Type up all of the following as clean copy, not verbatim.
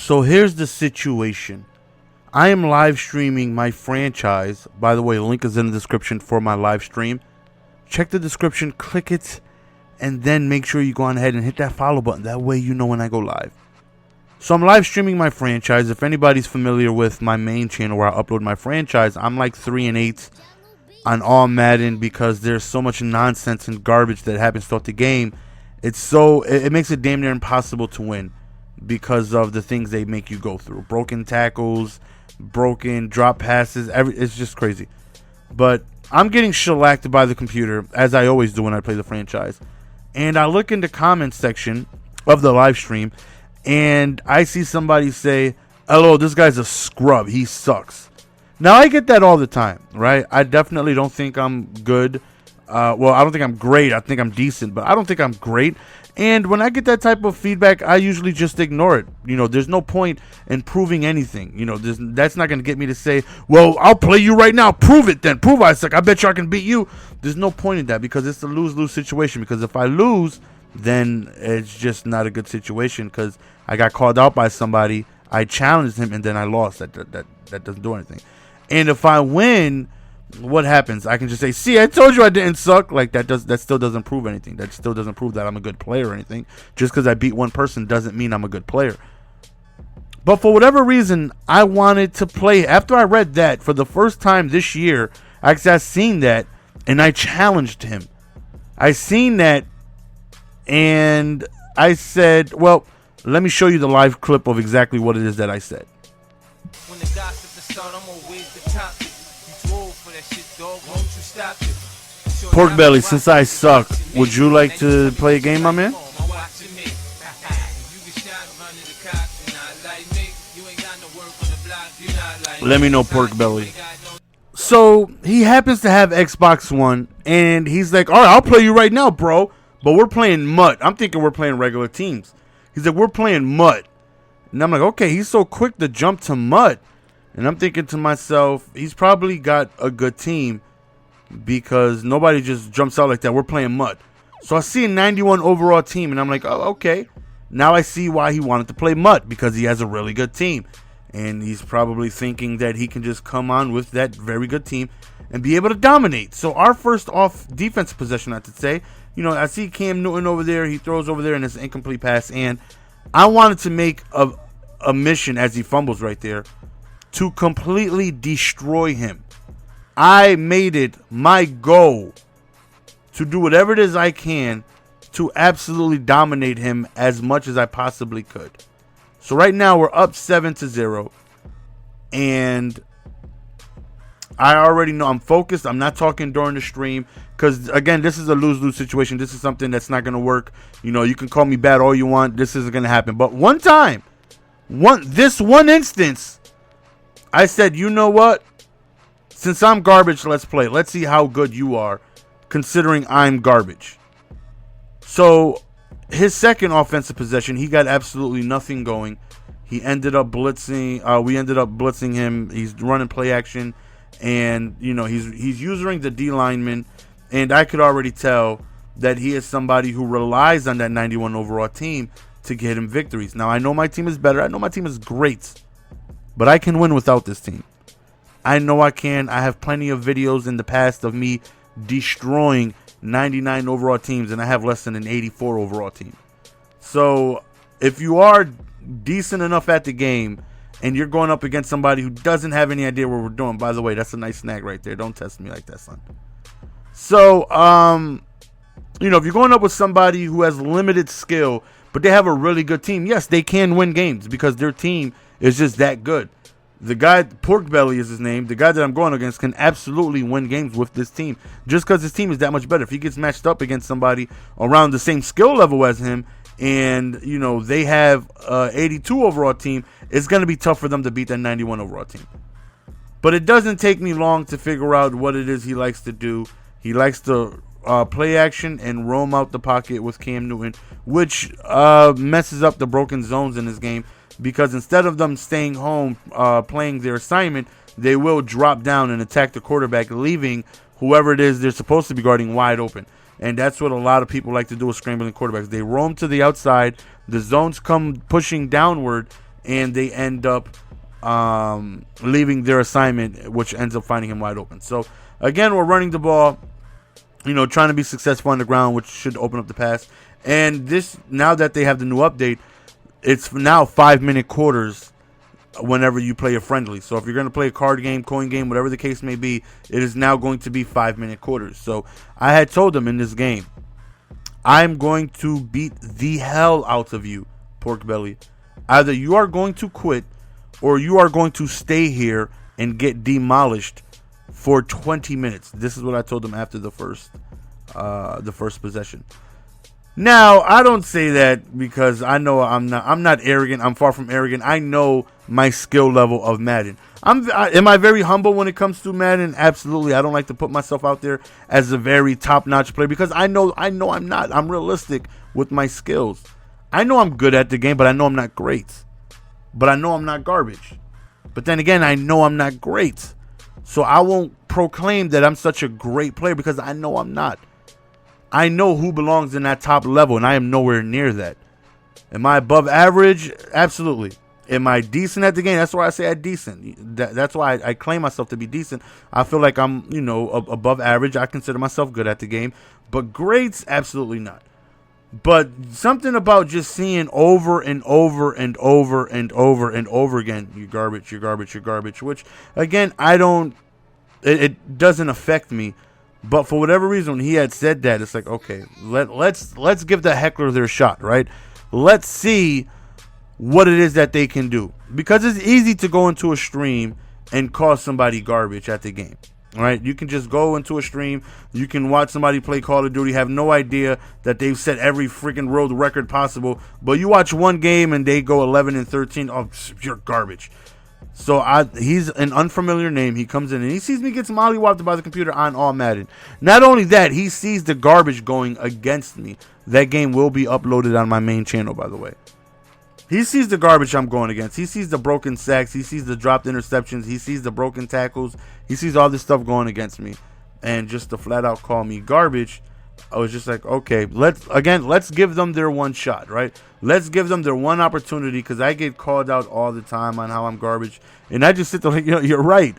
So here's the situation. I am live streaming my franchise. By the way, the link is in the description for my live stream. Check the description, click it, and then make sure you go on ahead and hit that follow button. That way you know when I go live. So I'm live streaming my franchise. If anybody's familiar with my main channel where I upload my franchise, I'm like 3-8 on all Madden because there's so much nonsense and garbage that happens throughout the game. It makes it damn near impossible to win because of the things they make you go through. Broken tackles, broken drop passes, it's just crazy. But I'm getting shellacked by the computer, as I always do when I play the franchise. And I look in the comments section of the live stream, and I see somebody say, "Hello, this guy's a scrub. He sucks." Now, I get that all the time, right? I definitely don't think I'm good. Well, I don't think I'm great. I think I'm decent, but I don't think I'm great. And when I get that type of feedback, I usually just ignore it. There's no point in proving anything. That's not going to get me to say, "Well, I'll play you right now. Prove it then. Prove I suck. I bet you I can beat you." There's no point in that because it's a lose-lose situation. Because if I lose, then it's just not a good situation because I got called out by somebody. I challenged him, and then I lost. That doesn't do anything. And if I win, what happens? I can just say, "See, I told you I didn't suck." Like that still doesn't prove anything. That still doesn't prove that I'm a good player or anything. Just because I beat one person doesn't mean I'm a good player. But for whatever reason, I wanted to play. After I read that for the first time this year, I seen that and I challenged him. I seen that and I said, "Well, let me show you the live clip of exactly what it is that I said." When the gossip is started, I'm always the topic. You too old for that shit, dog. Won't you stop it? Pork Belly, since I suck, would you like to play a game, my man? Let me know, Pork Belly. So he happens to have Xbox One, and he's like, "All right, I'll play you right now, bro. But we're playing MUT." I'm thinking we're playing regular teams. He's like, "We're playing MUT." And I'm like, okay, he's so quick to jump to MUT. And I'm thinking to myself, he's probably got a good team because nobody just jumps out like that. We're playing MUT. So I see a 91 overall team, and I'm like, oh, okay. Now I see why he wanted to play MUT, because he has a really good team. And he's probably thinking that he can just come on with that very good team and be able to dominate. So our first off defensive possession, I should say, I see Cam Newton over there. He throws over there, and it's an incomplete pass. And I wanted to make a mission as he fumbles right there to completely destroy him. I made it my goal to do whatever it is I can to absolutely dominate him as much as I possibly could. So right now we're up 7-0, and I already know I'm focused. I'm not talking during the stream because, again, this is a lose-lose situation. This is something that's not going to work. You can call me bad all you want. This isn't going to happen. But one time, this one instance, I said, "You know what? Since I'm garbage, let's play. Let's see how good you are, considering I'm garbage." So his second offensive possession, he got absolutely nothing going. He ended up blitzing. We ended up blitzing him. He's running play action. And, he's using the D lineman, and I could already tell that he is somebody who relies on that 91 overall team to get him victories. Now, I know my team is better. I know my team is great, but I can win without this team. I know I can. I have plenty of videos in the past of me destroying 99 overall teams, and I have less than an 84 overall team. So if you are decent enough at the game, and you're going up against somebody who doesn't have any idea what we're doing. By the way, that's a nice snack right there. Don't test me like that, son. So, if you're going up with somebody who has limited skill, but they have a really good team, yes, they can win games because their team is just that good. The guy, Pork Belly is his name, the guy that I'm going against can absolutely win games with this team just because his team is that much better. If he gets matched up against somebody around the same skill level as him, and they have 82 overall team, it's going to be tough for them to beat that 91 overall team. But it doesn't take me long to figure out what it is he likes to do. He likes to play action and roam out the pocket with Cam Newton, which messes up the broken zones in his game, because instead of them staying home playing their assignment, they will drop down and attack the quarterback, leaving whoever it is they're supposed to be guarding wide open. And that's what a lot of people like to do with scrambling quarterbacks. They roam to the outside, the zones come pushing downward, and they end up leaving their assignment, which ends up finding him wide open. So again, we're running the ball, trying to be successful on the ground, which should open up the pass. And this, now that they have the new update, it's now 5-minute quarters whenever you play a friendly. So if you're going to play a card game, coin game, whatever the case may be, it is now going to be 5-minute quarters. So I had told them in this game, I'm going to beat the hell out of you, Pork Belly. Either you are going to quit or you are going to stay here and get demolished for 20 minutes. This is what I told them after the first possession. Now, I don't say that because I know I'm not arrogant. I'm far from arrogant. I know my skill level of Madden. Am I very humble when it comes to Madden? Absolutely. I don't like to put myself out there as a very top-notch player because I know I'm not. I'm realistic with my skills. I know I'm good at the game, but I know I'm not great. But I know I'm not garbage. But then again, I know I'm not great. So I won't proclaim that I'm such a great player because I know I'm not. I know who belongs in that top level, and I am nowhere near that. Am I above average? Absolutely. Am I decent at the game? That's why I say I'm decent. That's why I claim myself to be decent. I feel like I'm, above average. I consider myself good at the game. But grades, absolutely not. But something about just seeing over and over and over and over and over again, you're garbage, you're garbage, you're garbage, which, again, it doesn't affect me. But for whatever reason, when he had said that, it's like, okay, let's give the heckler their shot, right? Let's see what it is that they can do. Because it's easy to go into a stream and call somebody garbage at the game, right? You can just go into a stream, you can watch somebody play Call of Duty, have no idea that they've set every freaking world record possible, but you watch one game and they go 11-13, oh, you're garbage. So he's an unfamiliar name. He comes in and he sees me, gets mollywopped by the computer on all Madden. Not only that, he sees the garbage going against me. That game will be uploaded on my main channel, by the way. He sees the garbage I'm going against. He sees the broken sacks. He sees the dropped interceptions. He sees the broken tackles. He sees all this stuff going against me. And just to flat out call me garbage, I was just like, okay, let's give them their one shot, right? Let's give them their one opportunity because I get called out all the time on how I'm garbage. And I just sit there like, you're right.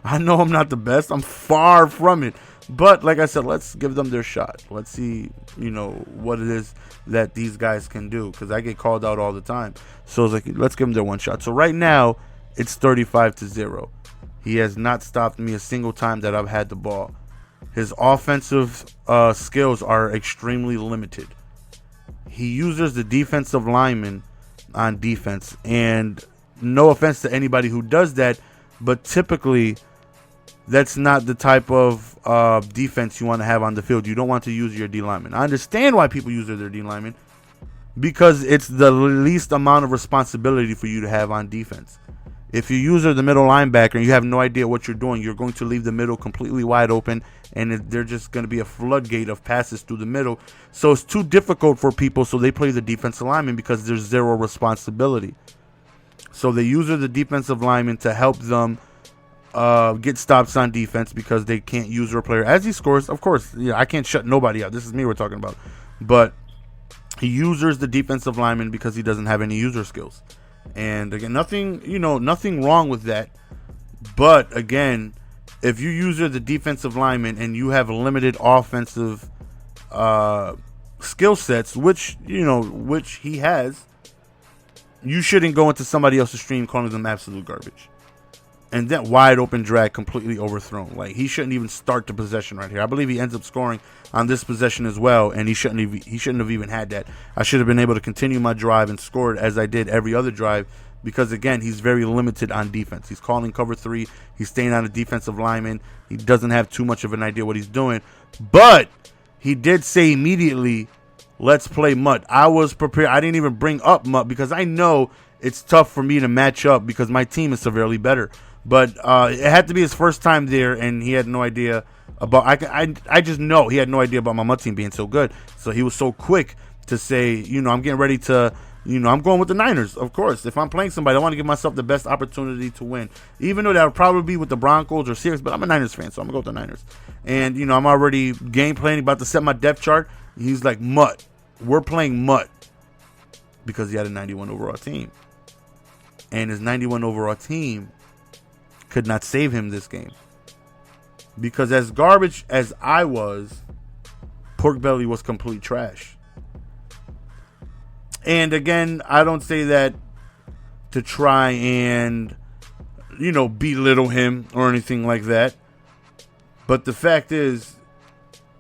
I know I'm not the best. I'm far from it. But like I said, let's give them their shot. Let's see, what it is that these guys can do because I get called out all the time. So it's like, let's give them their one shot. So right now, it's 35-0. He has not stopped me a single time that I've had the ball. His offensive skills are extremely limited. He uses the defensive lineman on defense. And no offense to anybody who does that, but typically that's not the type of defense you want to have on the field. You don't want to use your D lineman. I understand why people use their D lineman because it's the least amount of responsibility for you to have on defense. If you use the middle linebacker and you have no idea what you're doing, you're going to leave the middle completely wide open, and they're just going to be a floodgate of passes through the middle. So it's too difficult for people, so they play the defensive lineman because there's zero responsibility. So they use the defensive lineman to help them get stops on defense because they can't use their player. As he scores, of course, I can't shut nobody out. This is me we're talking about. But he uses the defensive lineman because he doesn't have any user skills. And again, nothing wrong with that. But again, if you use the defensive lineman and you have limited offensive skill sets, which he has, you shouldn't go into somebody else's stream calling them absolute garbage. And that wide open drag completely overthrown. Like, he shouldn't even start the possession right here. I believe he ends up scoring on this possession as well, and he shouldn't have even had that. I should have been able to continue my drive and scored as I did every other drive because, again, he's very limited on defense. He's calling cover 3. He's staying on a defensive lineman. He doesn't have too much of an idea what he's doing. But he did say immediately, let's play Mutt. I was prepared. I didn't even bring up Mutt because I know it's tough for me to match up because my team is severely better. But it had to be his first time there, and he had no idea about. I just know he had no idea about my Mutt team being so good. So he was so quick to say, I'm getting ready to, I'm going with the Niners. Of course, if I'm playing somebody, I want to give myself the best opportunity to win. Even though that would probably be with the Broncos or Seahawks, but I'm a Niners fan, so I'm gonna go with the Niners. And I'm already game planning, about to set my depth chart. He's like, Mutt, we're playing Mutt because he had a 91 overall team. And his 91 overall team could not save him this game. Because as garbage as I was, Pork Belly was complete trash. And again, I don't say that to try and, belittle him or anything like that. But the fact is,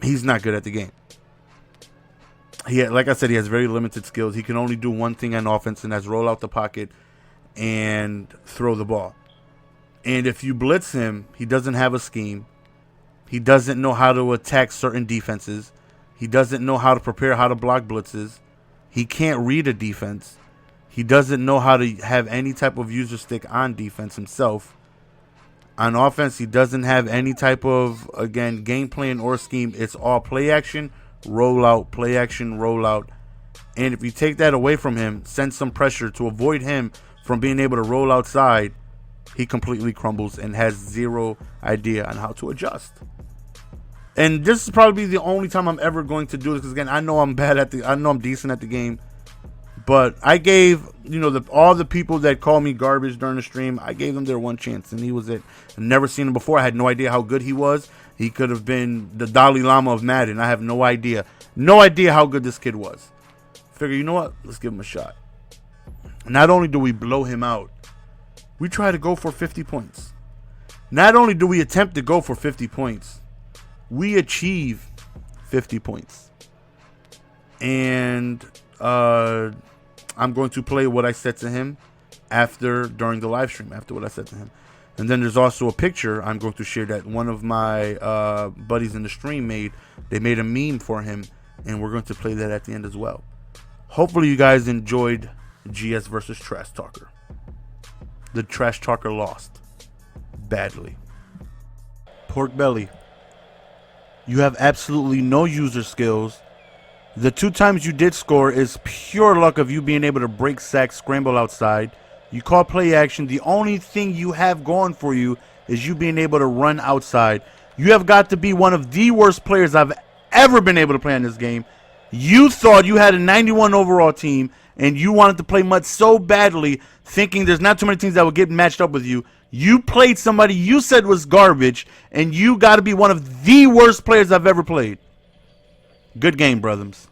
he's not good at the game. Like I said, he has very limited skills. He can only do one thing on offense, and that's roll out the pocket and throw the ball. And if you blitz him, he doesn't have a scheme. He doesn't know how to attack certain defenses. He doesn't know how to prepare, how to block blitzes. He can't read a defense. He doesn't know how to have any type of user stick on defense himself. On offense, he doesn't have any type of, again, game plan or scheme. It's all play action, roll out, play action, roll out. And if you take that away from him, send some pressure to avoid him from being able to roll outside, he completely crumbles and has zero idea on how to adjust. And this is probably the only time I'm ever going to do this, because again, I know I'm decent at the game. But I gave, all the people that call me garbage during the stream, I gave them their one chance, and he was it. I've never seen him before. I had no idea how good he was. He could have been the Dalai Lama of Madden. I have no idea. No idea how good this kid was. Figure, you know what? Let's give him a shot. Not only do we blow him out, we try to go for 50 points. Not only do we attempt to go for 50 points, we achieve 50 points. And I'm going to play what I said to him during the live stream, after what I said to him. And then there's also a picture I'm going to share that one of my buddies in the stream made. They made a meme for him, and we're going to play that at the end as well. Hopefully you guys enjoyed GS versus Trash Talker. The Trash Talker lost badly. Pork Belly, you have absolutely no user skills. The 2 times you did score is pure luck of you being able to break, sack, scramble outside. You call play action. The only thing you have going for you is you being able to run outside. You have got to be one of the worst players I've ever been able to play in this game. You thought you had a 91 overall team, and you wanted to play mud so badly, thinking there's not too many teams that would get matched up with you. You played somebody you said was garbage, and you got to be one of the worst players I've ever played. Good game, brothers.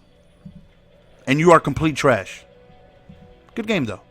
And you are complete trash. Good game, though.